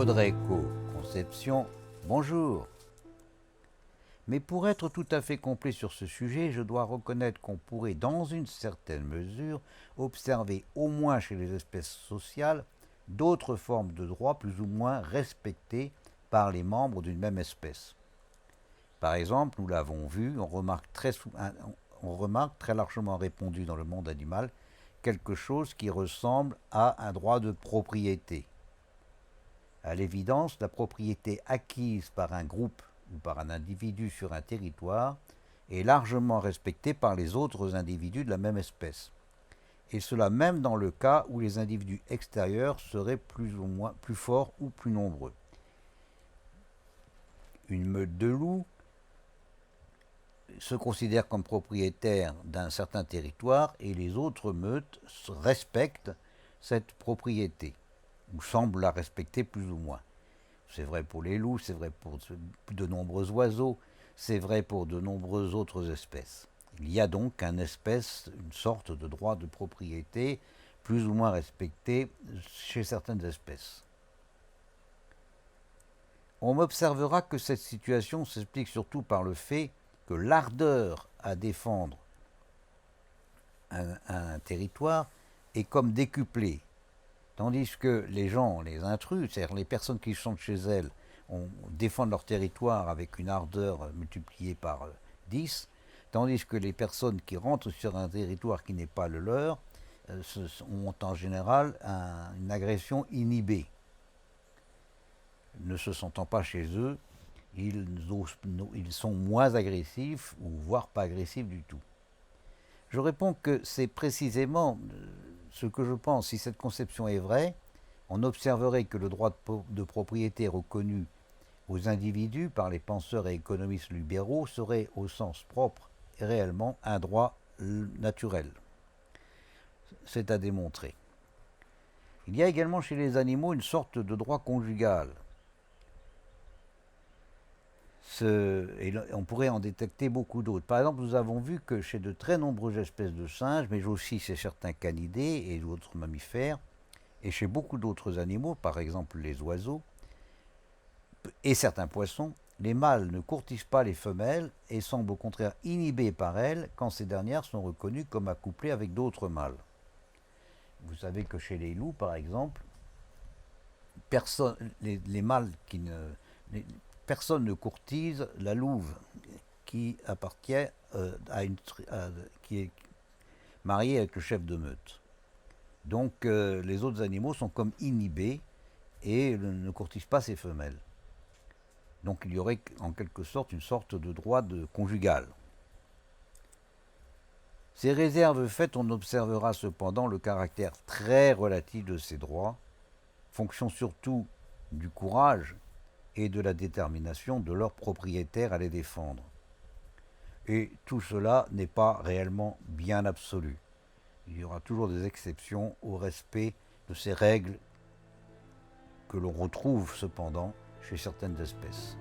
Faudrait éco-conception, bonjour. Mais pour être tout à fait complet sur ce sujet, je dois reconnaître qu'on pourrait, dans une certaine mesure, observer, au moins chez les espèces sociales, d'autres formes de droits plus ou moins respectées par les membres d'une même espèce. Par exemple, nous l'avons vu, on remarque très largement répandu dans le monde animal quelque chose qui ressemble à un droit de propriété. À l'évidence, la propriété acquise par un groupe ou par un individu sur un territoire est largement respectée par les autres individus de la même espèce. Et cela même dans le cas où les individus extérieurs seraient plus forts ou plus nombreux. Une meute de loups se considère comme propriétaire d'un certain territoire et les autres meutes respectent cette propriété, ou semblent la respecter plus ou moins. C'est vrai pour les loups, c'est vrai pour de nombreux oiseaux, c'est vrai pour de nombreuses autres espèces. Il y a donc une sorte de droit de propriété plus ou moins respecté chez certaines espèces. On observera que cette situation s'explique surtout par le fait que l'ardeur à défendre un territoire est comme décuplée. Tandis que les gens, les intrus, c'est-à-dire les personnes qui sont chez elles, défendent leur territoire avec une ardeur multipliée par 10, tandis que les personnes qui rentrent sur un territoire qui n'est pas le leur ont en général une agression inhibée. Ne se sentant pas chez eux, ils sont moins agressifs, ou voire pas agressifs du tout. Je réponds que c'est précisément ce que je pense. Si cette conception est vraie, on observerait que le droit de propriété reconnu aux individus par les penseurs et économistes libéraux serait au sens propre et réellement un droit naturel. C'est à démontrer. Il y a également chez les animaux une sorte de droit conjugal. Et on pourrait en détecter beaucoup d'autres. Par exemple, nous avons vu que chez de très nombreuses espèces de singes, mais aussi chez certains canidés et d'autres mammifères, et chez beaucoup d'autres animaux, par exemple les oiseaux et certains poissons, les mâles ne courtisent pas les femelles et semblent au contraire inhibés par elles quand ces dernières sont reconnues comme accouplées avec d'autres mâles. Vous savez que chez les loups, par exemple, les mâles personne ne courtise la louve qui appartient qui est mariée avec le chef de meute. Donc les autres animaux sont comme inhibés et ne courtisent pas ces femelles. Donc il y aurait en quelque sorte une sorte de droit conjugal. Ces réserves faites, on observera cependant le caractère très relatif de ces droits, fonction surtout du courage et de la détermination de leurs propriétaires à les défendre. Et tout cela n'est pas réellement bien absolu. Il y aura toujours des exceptions au respect de ces règles que l'on retrouve cependant chez certaines espèces.